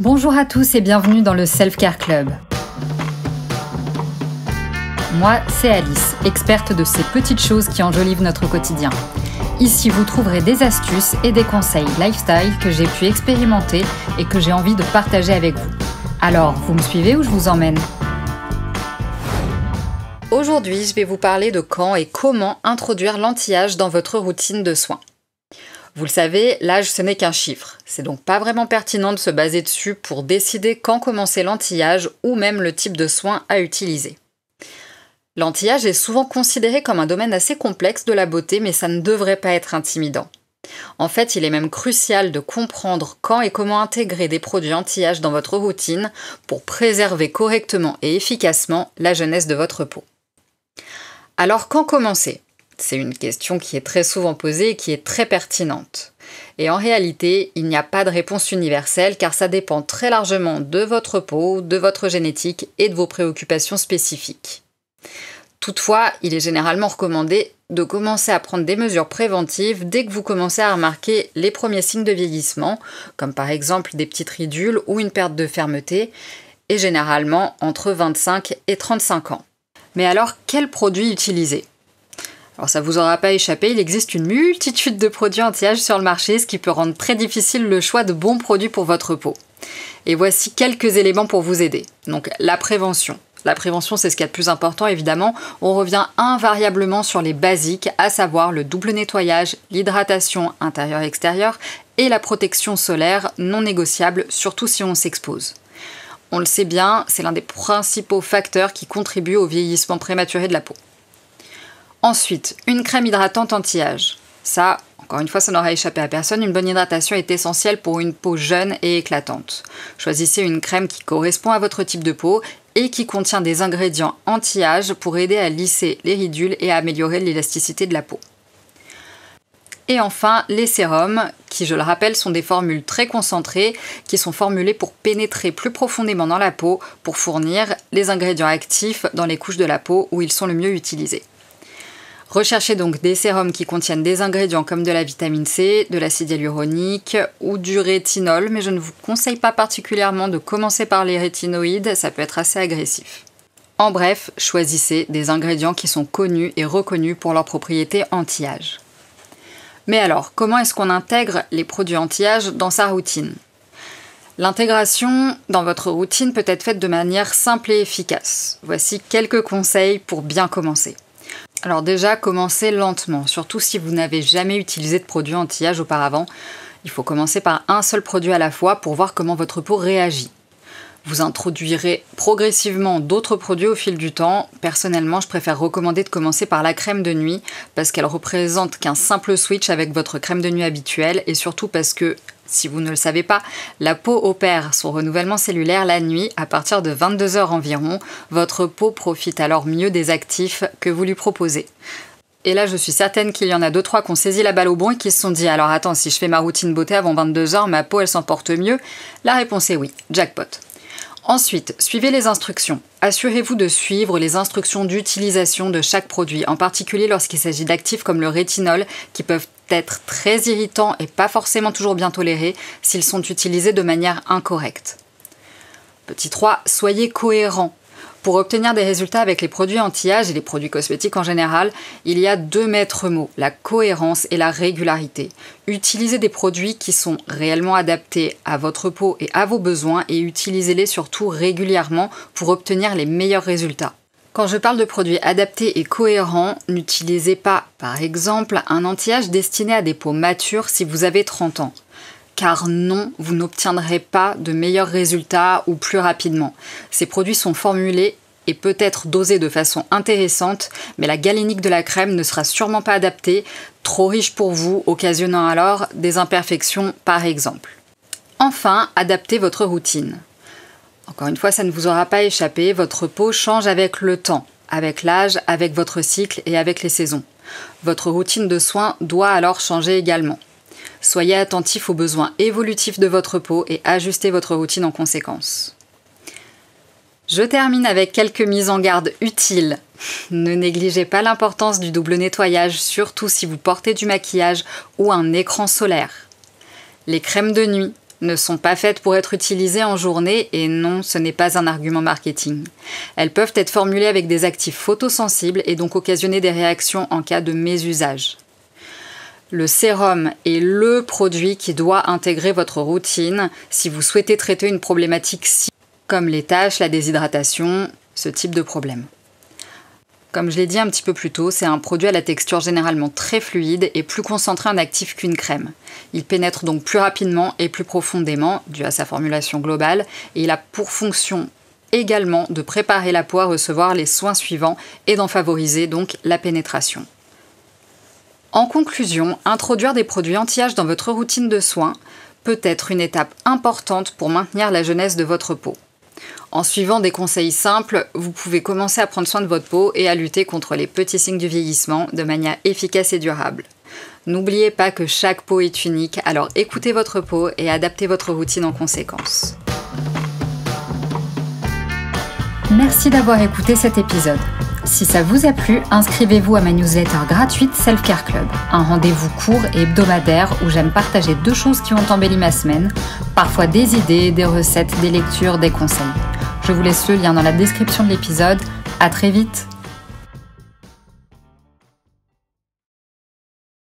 Bonjour à tous et bienvenue dans le Self Care Club. Moi, c'est Alice, experte de ces petites choses qui enjolivent notre quotidien. Ici, vous trouverez des astuces et des conseils lifestyle que j'ai pu expérimenter et que j'ai envie de partager avec vous. Alors, vous me suivez ou je vous emmène ? Aujourd'hui, je vais vous parler de quand et comment introduire l'anti-âge dans votre routine de soins. Vous le savez, l'âge ce n'est qu'un chiffre. C'est donc pas vraiment pertinent de se baser dessus pour décider quand commencer l'anti-âge ou même le type de soin à utiliser. L'anti-âge est souvent considéré comme un domaine assez complexe de la beauté, mais ça ne devrait pas être intimidant. En fait, il est même crucial de comprendre quand et comment intégrer des produits anti-âge dans votre routine pour préserver correctement et efficacement la jeunesse de votre peau. Alors, quand commencer ? C'est une question qui est très souvent posée et qui est très pertinente. Et en réalité, il n'y a pas de réponse universelle car ça dépend très largement de votre peau, de votre génétique et de vos préoccupations spécifiques. Toutefois, il est généralement recommandé de commencer à prendre des mesures préventives dès que vous commencez à remarquer les premiers signes de vieillissement, comme par exemple des petites ridules ou une perte de fermeté, et généralement entre 25 et 35 ans. Mais alors, quels produits utiliser ? Alors ça vous aura pas échappé, il existe une multitude de produits anti-âge sur le marché, ce qui peut rendre très difficile le choix de bons produits pour votre peau. Et voici quelques éléments pour vous aider. Donc la prévention. La prévention, c'est ce qu'il y a de plus important, évidemment. On revient invariablement sur les basiques, à savoir le double nettoyage, l'hydratation intérieure-extérieure et la protection solaire non négociable, surtout si on s'expose. On le sait bien, c'est l'un des principaux facteurs qui contribuent au vieillissement prématuré de la peau. Ensuite, une crème hydratante anti-âge. Ça, encore une fois, ça n'aura échappé à personne, une bonne hydratation est essentielle pour une peau jeune et éclatante. Choisissez une crème qui correspond à votre type de peau et qui contient des ingrédients anti-âge pour aider à lisser les ridules et à améliorer l'élasticité de la peau. Et enfin, les sérums, qui, je le rappelle, sont des formules très concentrées, qui sont formulées pour pénétrer plus profondément dans la peau, pour fournir les ingrédients actifs dans les couches de la peau où ils sont le mieux utilisés. Recherchez donc des sérums qui contiennent des ingrédients comme de la vitamine C, de l'acide hyaluronique ou du rétinol, mais je ne vous conseille pas particulièrement de commencer par les rétinoïdes, ça peut être assez agressif. En bref, choisissez des ingrédients qui sont connus et reconnus pour leurs propriétés anti-âge. Mais alors, comment est-ce qu'on intègre les produits anti-âge dans sa routine ? L'intégration dans votre routine peut être faite de manière simple et efficace. Voici quelques conseils pour bien commencer. Alors déjà, commencez lentement, surtout si vous n'avez jamais utilisé de produit anti-âge auparavant. Il faut commencer par un seul produit à la fois pour voir comment votre peau réagit. Vous introduirez progressivement d'autres produits au fil du temps. Personnellement, je préfère recommander de commencer par la crème de nuit parce qu'elle représente qu'un simple switch avec votre crème de nuit habituelle et surtout parce que, si vous ne le savez pas, la peau opère son renouvellement cellulaire la nuit à partir de 22 h environ. Votre peau profite alors mieux des actifs que vous lui proposez. Et là, je suis certaine qu'il y en a 2-3 qui ont saisi la balle au bon et qui se sont dit « Alors attends, si je fais ma routine beauté avant 22 h, ma peau elle s'en porte mieux ?» La réponse est oui, jackpot. Ensuite, suivez les instructions. Assurez-vous de suivre les instructions d'utilisation de chaque produit, en particulier lorsqu'il s'agit d'actifs comme le rétinol, qui peuvent être très irritants et pas forcément toujours bien tolérés s'ils sont utilisés de manière incorrecte. Petit 3, soyez cohérents. Pour obtenir des résultats avec les produits anti-âge et les produits cosmétiques en général, il y a 2 maîtres mots, la cohérence et la régularité. Utilisez des produits qui sont réellement adaptés à votre peau et à vos besoins et utilisez-les surtout régulièrement pour obtenir les meilleurs résultats. Quand je parle de produits adaptés et cohérents, n'utilisez pas, par exemple, un anti-âge destiné à des peaux matures si vous avez 30 ans. Car non, vous n'obtiendrez pas de meilleurs résultats ou plus rapidement. Ces produits sont formulés et peut-être dosés de façon intéressante, mais la galénique de la crème ne sera sûrement pas adaptée, trop riche pour vous, occasionnant alors des imperfections par exemple. Enfin, adaptez votre routine. Encore une fois, ça ne vous aura pas échappé, votre peau change avec le temps, avec l'âge, avec votre cycle et avec les saisons. Votre routine de soins doit alors changer également. Soyez attentif aux besoins évolutifs de votre peau et ajustez votre routine en conséquence. Je termine avec quelques mises en garde utiles. Ne négligez pas l'importance du double nettoyage, surtout si vous portez du maquillage ou un écran solaire. Les crèmes de nuit ne sont pas faites pour être utilisées en journée et non, ce n'est pas un argument marketing. Elles peuvent être formulées avec des actifs photosensibles et donc occasionner des réactions en cas de mésusage. Le sérum est le produit qui doit intégrer votre routine si vous souhaitez traiter une problématique comme les taches, la déshydratation, ce type de problème. Comme je l'ai dit un petit peu plus tôt, c'est un produit à la texture généralement très fluide et plus concentré en actif qu'une crème. Il pénètre donc plus rapidement et plus profondément, dû à sa formulation globale, et il a pour fonction également de préparer la peau à recevoir les soins suivants et d'en favoriser donc la pénétration. En conclusion, introduire des produits anti-âge dans votre routine de soins peut être une étape importante pour maintenir la jeunesse de votre peau. En suivant des conseils simples, vous pouvez commencer à prendre soin de votre peau et à lutter contre les petits signes du vieillissement de manière efficace et durable. N'oubliez pas que chaque peau est unique, alors écoutez votre peau et adaptez votre routine en conséquence. Merci d'avoir écouté cet épisode. Si ça vous a plu, inscrivez-vous à ma newsletter gratuite Self Care Club, un rendez-vous court et hebdomadaire où j'aime partager 2 choses qui ont embelli ma semaine, parfois des idées, des recettes, des lectures, des conseils. Je vous laisse le lien dans la description de l'épisode. À très vite!